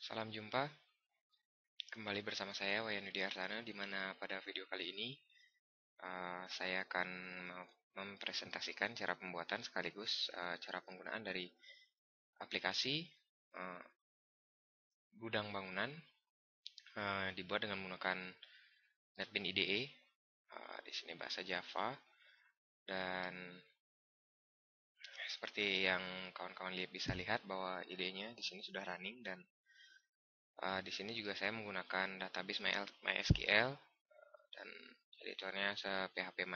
Salam jumpa, kembali bersama saya Wayan Widiartana, di mana pada video kali ini saya akan mempresentasikan cara pembuatan sekaligus cara penggunaan dari aplikasi uh, gudang bangunan dibuat dengan menggunakan NetBeans IDE. Di sini bahasa Java, dan seperti yang kawan-kawan bisa lihat bahwa idenya di sini sudah running, dan di sini juga saya menggunakan database MySQL dan editornya PHP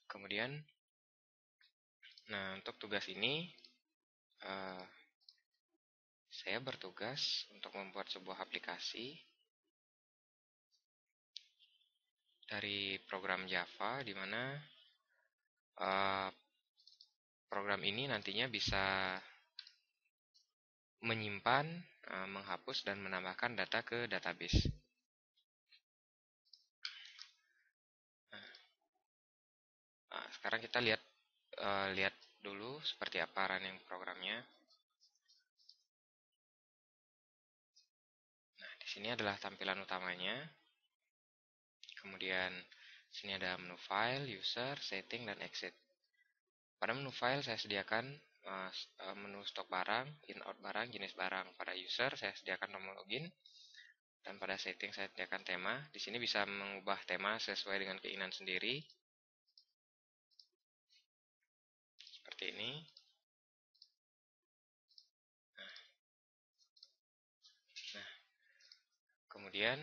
Kemudian, untuk tugas ini saya bertugas untuk membuat sebuah aplikasi dari program Java, di mana program ini nantinya bisa menyimpan, menghapus, dan menambahkan data ke database. Sekarang kita lihat dulu seperti apa running programnya. Di sini adalah tampilan utamanya. Kemudian sini ada menu file, user, setting, dan exit. Pada menu file saya sediakan menu stok barang, in-out barang, jenis barang. Pada user saya sediakan nomor login, dan pada setting saya sediakan tema. Di sini bisa mengubah tema sesuai dengan keinginan sendiri. Seperti ini. Kemudian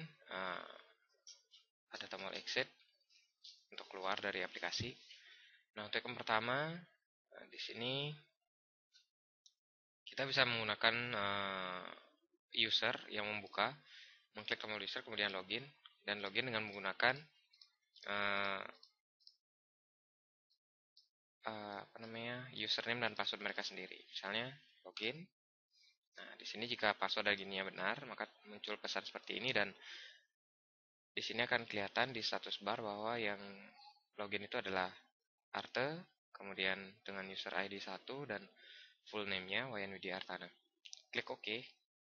ada tombol exit untuk keluar dari aplikasi. Untuk yang pertama, di sini kita bisa menggunakan user yang membuka, mengklik tombol user, kemudian login, dan login dengan menggunakan username dan password mereka sendiri. Misalnya login. Di sini jika password dan gininya benar, maka muncul pesan seperti ini, dan di sini akan kelihatan di status bar bahwa yang login itu adalah Arte, kemudian dengan user ID 1 dan full name-nya Wayan Widiartana. Klik OK.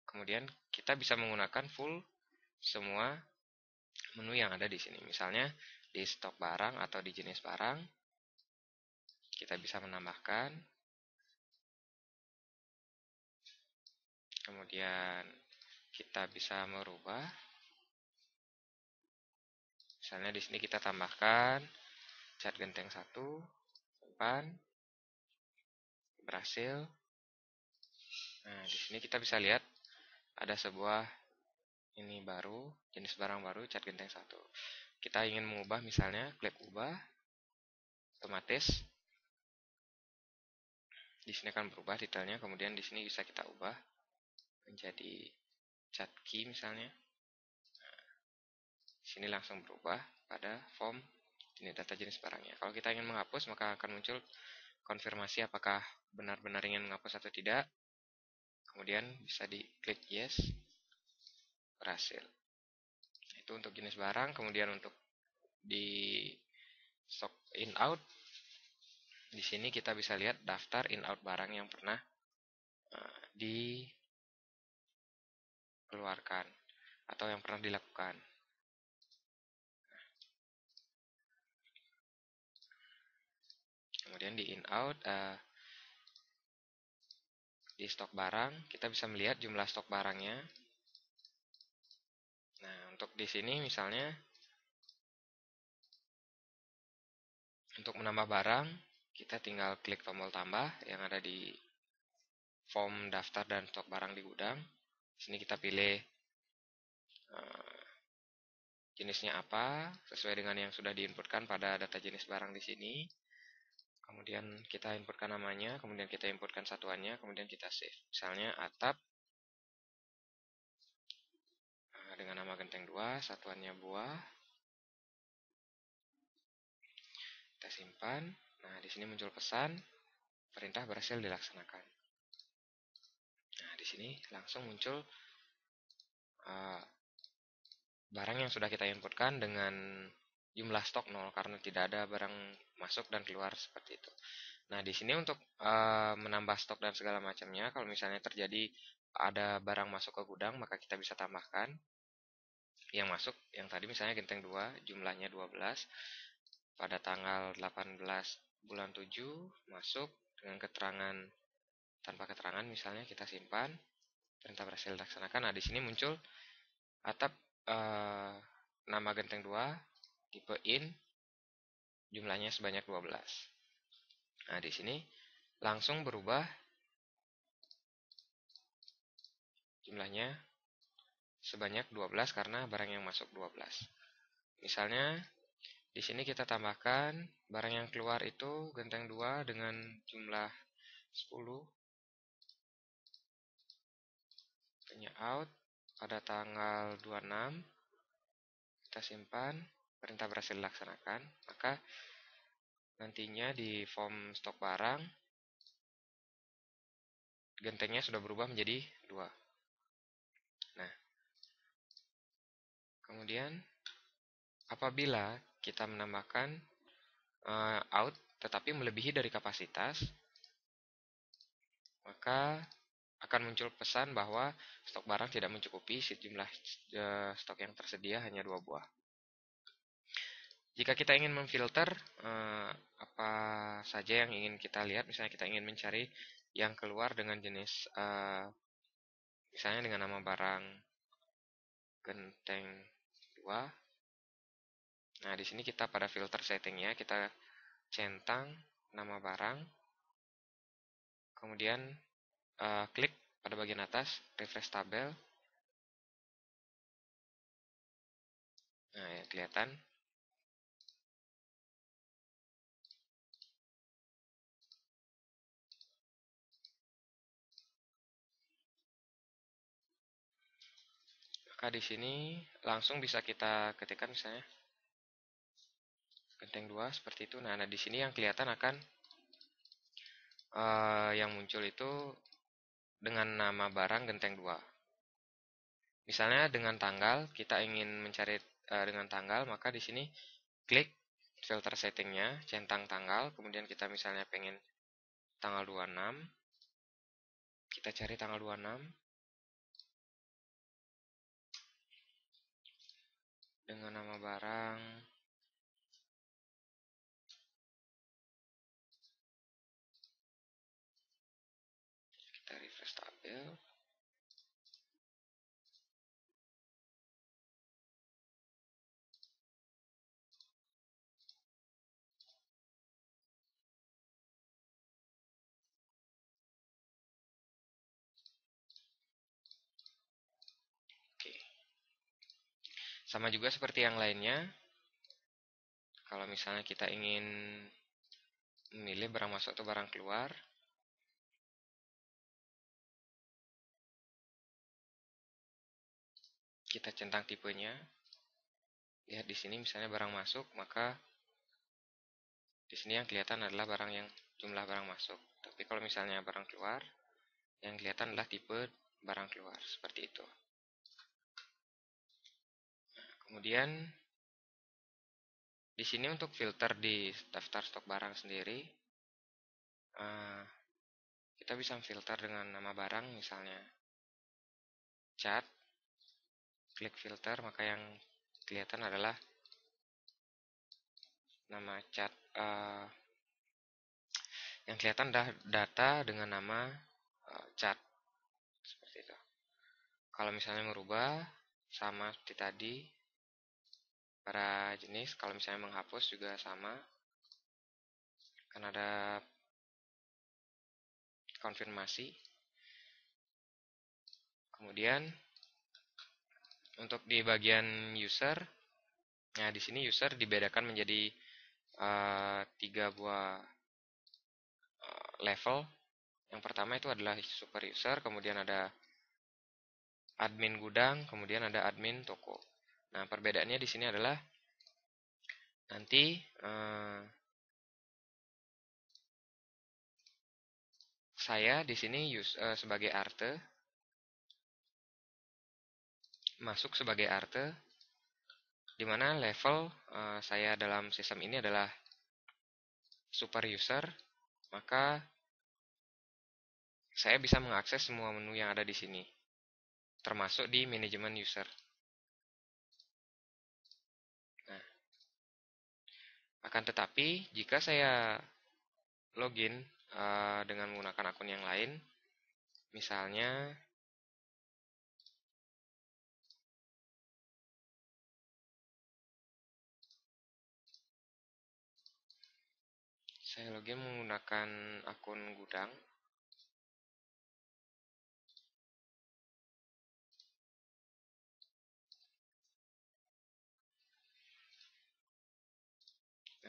Kemudian kita bisa menggunakan full semua menu yang ada di sini. Misalnya di stok barang atau di jenis barang, kita bisa menambahkan. Kemudian kita bisa merubah. Misalnya di sini kita tambahkan cat genteng 1, simpan, berhasil. Di sini kita bisa lihat ada sebuah ini baru, jenis barang baru, cat genteng 1. Kita ingin mengubah, misalnya klik ubah, otomatis di sini akan berubah detailnya. Kemudian di sini bisa kita ubah menjadi cat key misalnya. Di sini langsung berubah pada form ini data jenis barangnya. Kalau kita ingin menghapus, maka akan muncul konfirmasi apakah benar-benar ingin menghapus atau tidak. Kemudian bisa diklik yes, berhasil. Itu untuk jenis barang. Kemudian untuk di stock in out, di sini kita bisa lihat daftar in out barang yang pernah dikeluarkan atau yang pernah dilakukan. Kemudian di in out, di stok barang kita bisa melihat jumlah stok barangnya. Untuk di sini misalnya untuk menambah barang, kita tinggal klik tombol tambah yang ada di form daftar dan stok barang di gudang. Di sini kita pilih jenisnya apa sesuai dengan yang sudah diinputkan pada data jenis barang di sini. Kemudian kita inputkan namanya, kemudian kita inputkan satuannya, kemudian kita save. Misalnya atap dengan nama genteng 2, satuannya buah. Kita simpan. Di sini muncul pesan, perintah berhasil dilaksanakan. Di sini langsung muncul barang yang sudah kita inputkan dengan jumlah stok 0 karena tidak ada barang masuk dan keluar seperti itu. Di sini untuk menambah stok dan segala macamnya, kalau misalnya terjadi ada barang masuk ke gudang, maka kita bisa tambahkan yang masuk. Yang tadi misalnya genteng 2, jumlahnya 12. Pada tanggal 18 bulan 7 masuk dengan keterangan tanpa keterangan, misalnya kita simpan, perintah berhasil dilaksanakan. Nah, di sini muncul atap nama genteng 2 tipe in, jumlahnya sebanyak 12. Nah, di sini langsung berubah jumlahnya sebanyak 12 karena barang yang masuk 12. Misalnya di sini kita tambahkan barang yang keluar itu genteng 2 dengan jumlah 10. Hanya out pada tanggal 26. Kita simpan, perintah berhasil dilaksanakan. Maka nantinya di form stok barang gentengnya sudah berubah menjadi 2. Nah, kemudian apabila kita menambahkan out tetapi melebihi dari kapasitas, maka akan muncul pesan bahwa stok barang tidak mencukupi, sejumlah stok yang tersedia hanya 2 buah. Jika kita ingin memfilter apa saja yang ingin kita lihat, misalnya kita ingin mencari yang keluar dengan jenis misalnya dengan nama barang genteng 2. Nah, di sini kita pada filter settingnya kita centang nama barang, kemudian klik pada bagian atas refresh tabel. Nah, ya, kelihatan. Maka di sini langsung bisa kita ketikkan misalnya genteng 2 seperti itu. Nah, di sini yang kelihatan akan yang muncul itu dengan nama barang genteng 2. Misalnya dengan tanggal, kita ingin mencari dengan tanggal, maka di sini klik filter settingnya, centang tanggal, kemudian kita misalnya pengen tanggal 26, kita cari tanggal 26 dengan nama barang kita refresh tabel. Oke. Sama juga seperti yang lainnya, kalau misalnya kita ingin memilih barang masuk atau barang keluar, kita centang tipenya. Lihat di sini misalnya barang masuk, maka di sini yang kelihatan adalah barang yang jumlah barang masuk. Tapi kalau misalnya barang keluar, yang kelihatan adalah tipe barang keluar, seperti itu. Kemudian di sini untuk filter di daftar stok barang sendiri, kita bisa filter dengan nama barang, misalnya cat, klik filter, maka yang kelihatan adalah nama cat, yang kelihatan adalah data dengan nama cat, seperti itu. Kalau misalnya merubah, sama seperti tadi, para jenis, kalau misalnya menghapus juga sama, kan ada konfirmasi. Kemudian untuk di bagian user, nah di sini user dibedakan menjadi 3 buah level. Yang pertama itu adalah super user, kemudian ada admin gudang, kemudian ada admin toko. Nah, perbedaannya di sini adalah nanti saya di sini sebagai arte, masuk sebagai arte, di mana level saya dalam sistem ini adalah super user, maka saya bisa mengakses semua menu yang ada di sini, termasuk di manajemen user. Nah, akan tetapi jika saya login dengan menggunakan akun yang lain, misalnya saya login menggunakan akun gudang.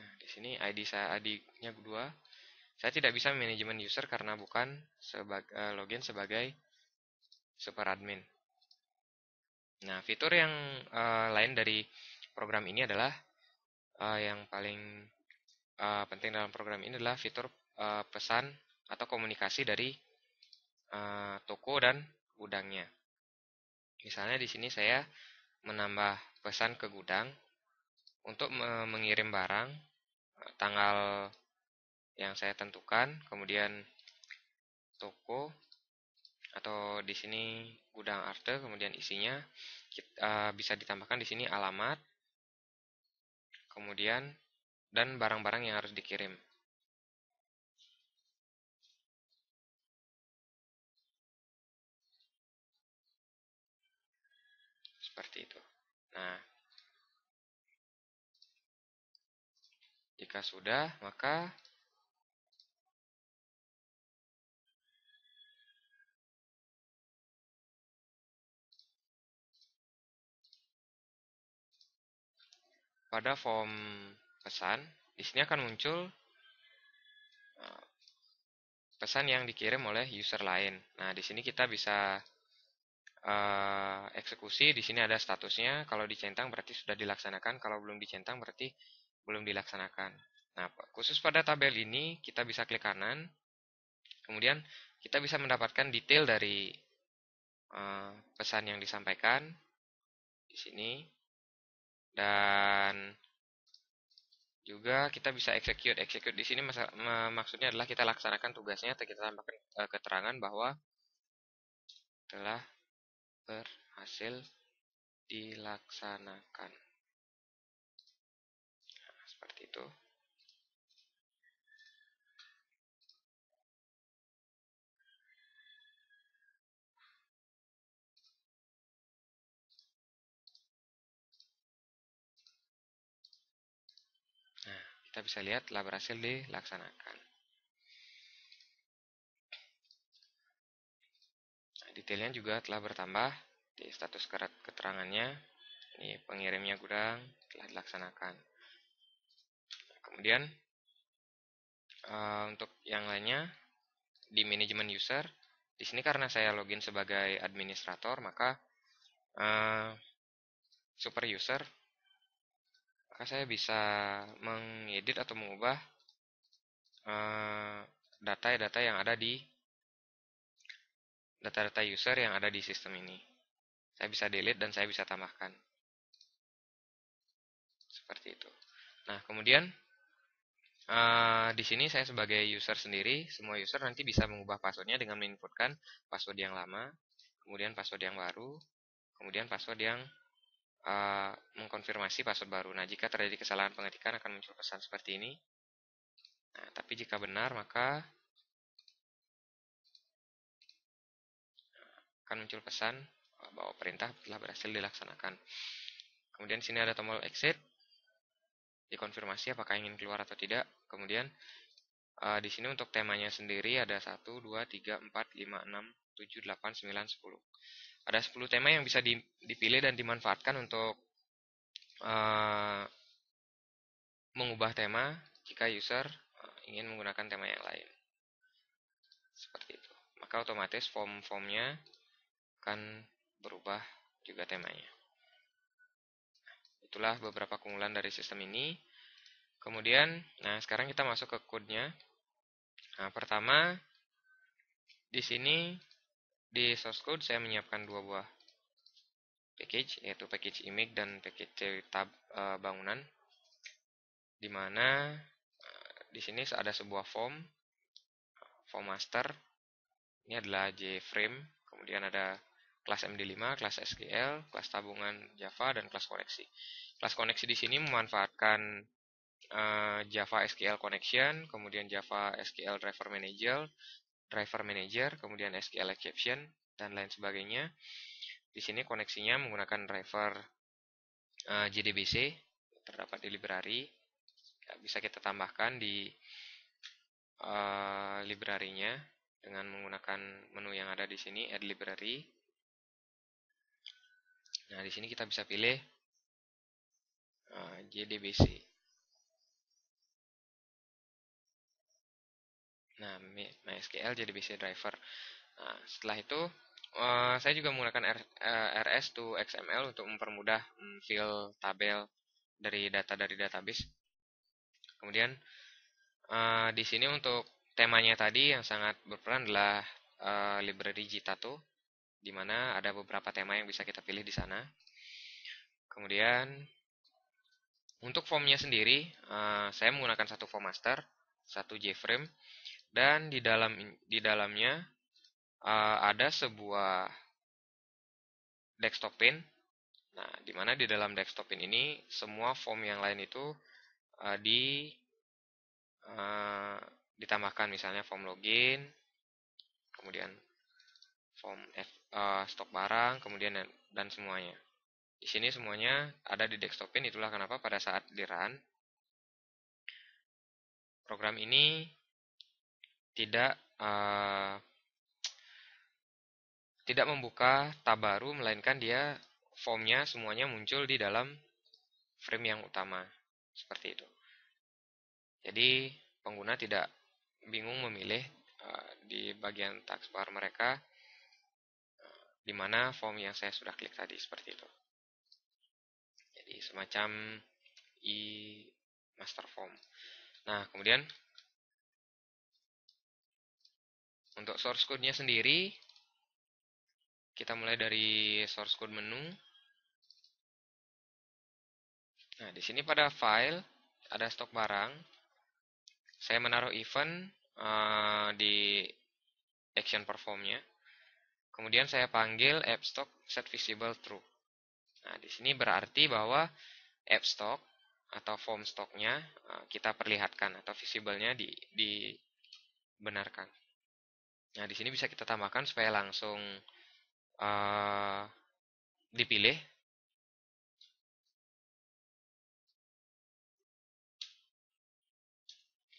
Nah, di sini ID-nya 2. Saya tidak bisa manajemen user karena bukan login sebagai super admin. Nah, fitur yang lain dari program ini adalah yang paling penting dalam program ini adalah fitur pesan atau komunikasi dari toko dan gudangnya. Misalnya di sini saya menambah pesan ke gudang untuk mengirim barang, tanggal yang saya tentukan, kemudian toko atau di sini gudang arte, kemudian isinya bisa ditambahkan di sini alamat, kemudian dan barang-barang yang harus dikirim. Seperti itu. Nah, jika sudah, maka pada form pesan, di sini akan muncul pesan yang dikirim oleh user lain. Nah, di sini kita bisa eksekusi. Di sini ada statusnya. Kalau dicentang berarti sudah dilaksanakan. Kalau belum dicentang berarti belum dilaksanakan. Nah, khusus pada tabel ini kita bisa klik kanan. Kemudian kita bisa mendapatkan detail dari pesan yang disampaikan di sini. Dan juga kita bisa execute. Execute di sini maksudnya adalah kita laksanakan tugasnya atau kita tambahkan keterangan bahwa telah berhasil dilaksanakan. Nah, seperti itu. Nah, kita bisa lihat telah berhasil dilaksanakan. Nah, detailnya juga telah bertambah di status keterangannya. Ini pengirimnya gudang telah dilaksanakan. Kemudian untuk yang lainnya di manajemen user, di sini karena saya login sebagai administrator, maka super user, maka saya bisa mengedit atau mengubah data-data yang ada di data-data user yang ada di sistem ini. Saya bisa delete dan saya bisa tambahkan. Seperti itu. Nah, kemudian di sini saya sebagai user sendiri, semua user nanti bisa mengubah passwordnya dengan menginputkan password yang lama, kemudian password yang baru, kemudian password yang mengkonfirmasi password baru. Nah, jika terjadi kesalahan pengetikan akan muncul pesan seperti ini. Nah, tapi jika benar maka akan muncul pesan bahwa perintah telah berhasil dilaksanakan. Kemudian sini ada tombol exit, dikonfirmasi apakah ingin keluar atau tidak. Kemudian di sini untuk temanya sendiri ada 1, 2, 3, 4, 5, 6, 7, 8, 9, 10. Ada 10 tema yang bisa dipilih dan dimanfaatkan untuk mengubah tema jika user ingin menggunakan tema yang lain. Seperti itu. Maka otomatis form-formnya akan berubah juga temanya. Itulah beberapa keunggulan dari sistem ini. Kemudian, nah sekarang kita masuk ke code-nya. Nah, pertama di sini di source code saya menyiapkan dua buah package, yaitu package image dan package tab bangunan, di mana di sini ada sebuah form master, Ini adalah JFrame, kemudian ada kelas MD5, kelas SQL, kelas tabungan Java, dan kelas koneksi. Kelas koneksi di sini memanfaatkan Java SQL Connection, kemudian Java SQL Driver Manager, kemudian SQL Exception, dan lain sebagainya. Di sini koneksinya menggunakan driver JDBC, terdapat di library. Bisa kita tambahkan di library-nya dengan menggunakan menu yang ada di sini, Add Library. Nah, di sini kita bisa pilih JDBC. Nah, MySQL JDBC driver. Nah, setelah itu saya juga menggunakan RS to XML untuk mempermudah fill tabel dari data dari database. Kemudian di sini untuk temanya tadi yang sangat berperan adalah library Jitato, di mana ada beberapa tema yang bisa kita pilih di sana. Kemudian untuk formnya sendiri, saya menggunakan satu form master, satu JFrame, dan di dalamnya ada sebuah desktop pane. Nah, di mana di dalam desktop pane ini semua form yang lain itu ditambahkan, misalnya form login, kemudian form stok barang, kemudian dan semuanya. Di sini semuanya ada di desktop pane, itulah kenapa pada saat di run program ini tidak membuka tab baru, melainkan dia formnya semuanya muncul di dalam frame yang utama, seperti itu. Jadi pengguna tidak bingung memilih di bagian taskbar mereka di mana form yang saya sudah klik tadi, seperti itu. Jadi semacam master form. Nah, kemudian untuk source code-nya sendiri, kita mulai dari source code menu. Nah, di sini pada file ada stok barang. Saya menaruh event di action perform-nya. Kemudian saya panggil appstock set visible true. Nah, di sini berarti bahwa appstock atau form stock-nya kita perlihatkan atau visible-nya dibenarkan. Nah, di sini bisa kita tambahkan supaya langsung dipilih.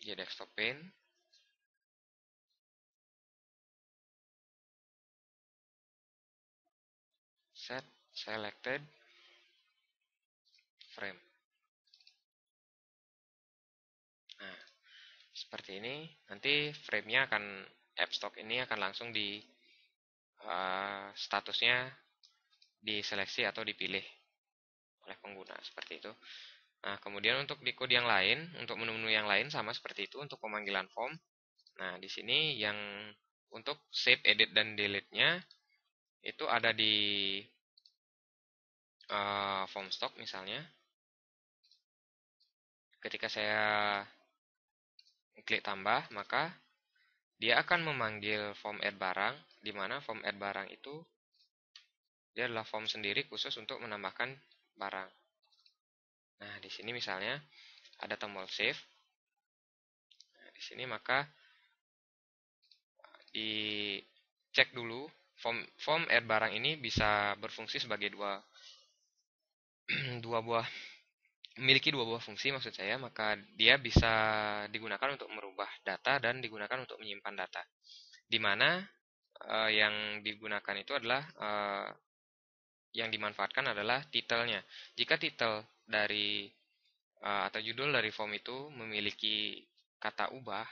Di desktop pane. Set selected frame. Nah, seperti ini. Nanti frame-nya appstock ini akan langsung di statusnya diseleksi atau dipilih oleh pengguna, seperti itu. Nah, kemudian untuk di kode yang lain, untuk menu-menu yang lain sama seperti itu untuk pemanggilan form. Nah, di sini yang untuk save, edit, dan delete-nya itu ada di form stock misalnya. Ketika saya klik tambah, maka dia akan memanggil form add barang, di mana form add barang itu dia adalah form sendiri khusus untuk menambahkan barang. Nah, di sini misalnya ada tombol save. Nah, di sini maka dicek dulu form add barang ini bisa berfungsi sebagai memiliki dua buah fungsi, maksud saya. Maka dia bisa digunakan untuk merubah data dan digunakan untuk menyimpan data, di mana yang digunakan itu adalah yang dimanfaatkan adalah titelnya. Jika titel dari atau judul dari form itu memiliki kata ubah,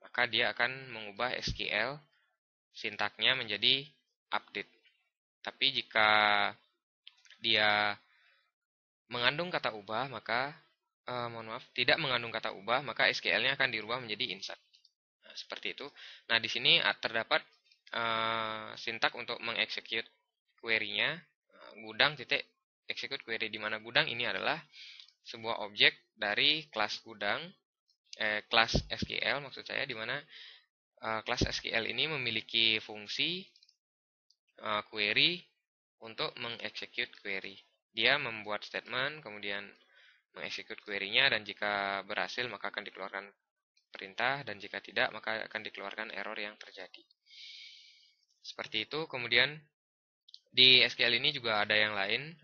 maka dia akan mengubah SQL sintaknya menjadi update. Tapi jika dia mengandung kata ubah, maka tidak mengandung kata ubah, maka SQL-nya akan dirubah menjadi insert. Nah, seperti itu. Nah, di sini terdapat sintak untuk mengeksekut query-nya, gudang titik execute query, di mana gudang ini adalah sebuah objek dari kelas gudang, kelas SQL maksud saya, di mana kelas SQL ini memiliki fungsi query untuk mengexecute query. Dia membuat statement, kemudian mengexecute query-nya, dan jika berhasil maka akan dikeluarkan perintah, dan jika tidak maka akan dikeluarkan error yang terjadi. Seperti itu. Kemudian di SQL ini juga ada yang lain,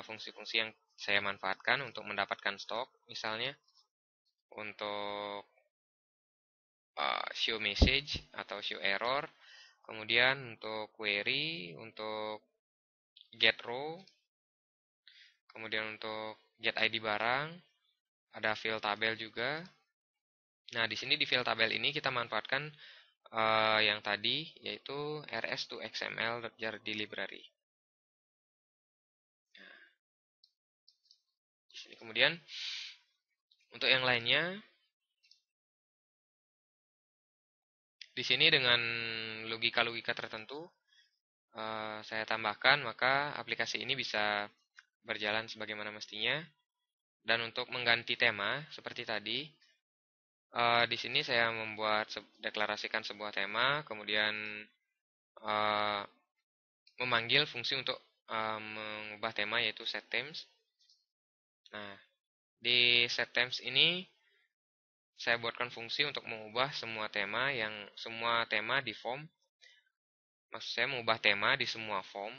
fungsi-fungsi yang saya manfaatkan untuk mendapatkan stok, misalnya untuk show message atau show error, kemudian untuk query, untuk get row, kemudian untuk get ID barang, ada fill tabel juga. Nah, di sini di fill tabel ini kita manfaatkan yang tadi, yaitu rs to xml di library. Nah, di sini kemudian untuk yang lainnya, di sini dengan logika-logika tertentu saya tambahkan, maka aplikasi ini bisa berjalan sebagaimana mestinya. Dan untuk mengganti tema seperti tadi, di sini saya deklarasikan sebuah tema, kemudian memanggil fungsi untuk mengubah tema, yaitu setThemes. Nah, di setThemes ini saya buatkan fungsi untuk mengubah semua tema di form. Maksud saya mengubah tema di semua form.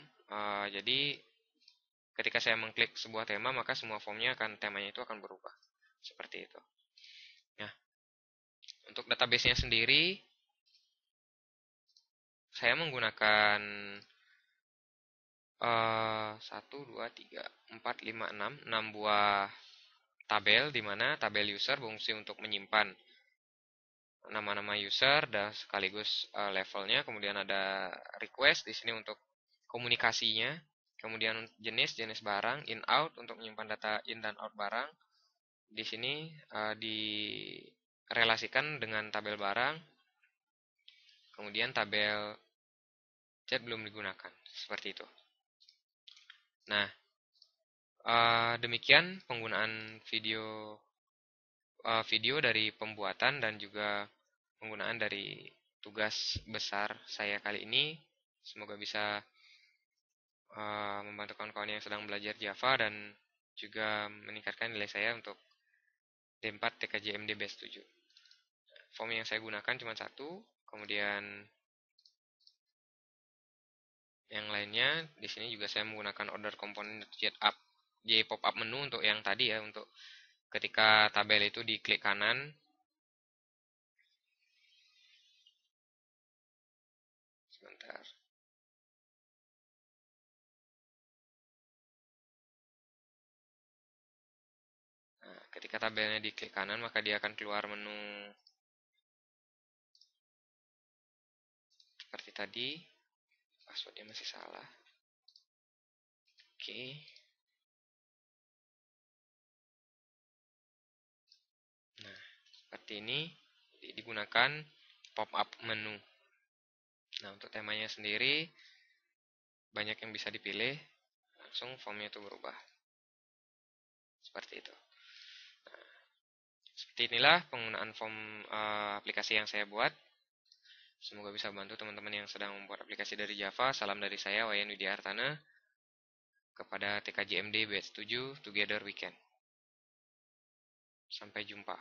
Jadi ketika saya mengklik sebuah tema, maka semua temanya itu akan berubah. Seperti itu. Nah, untuk database-nya sendiri, saya menggunakan 1, 2, 3, 4, 5, 6 buah tabel, di mana tabel user berfungsi untuk menyimpan nama-nama user dan sekaligus levelnya. Kemudian ada request di sini untuk komunikasinya. Kemudian jenis barang, in out untuk menyimpan data in dan out barang. Di sini direlasikan dengan tabel barang. Kemudian tabel chat belum digunakan. Seperti itu. Nah, demikian penggunaan video dari pembuatan dan juga penggunaan dari tugas besar saya kali ini. Semoga bisa membantu kawan-kawan yang sedang belajar Java dan juga meningkatkan nilai saya untuk D4 TKJMD Base 7. Form yang saya gunakan cuma satu, kemudian yang lainnya di sini juga saya menggunakan order komponen JPopUp menu untuk yang tadi ya, untuk ketika tabel itu diklik kanan. Sebentar. Nah, ketika tabelnya diklik kanan, maka dia akan keluar menu seperti tadi. Passwordnya masih salah. Oke. Nah, seperti ini digunakan pop-up menu. Nah, untuk temanya sendiri banyak yang bisa dipilih, langsung formnya itu berubah. Seperti itu. Nah, seperti inilah penggunaan form aplikasi yang saya buat. Semoga bisa membantu teman-teman yang sedang membuat aplikasi dari Java. Salam dari saya, Wayan Widiartana, kepada TKJMD Batch 7, Together We Can. Sampai jumpa.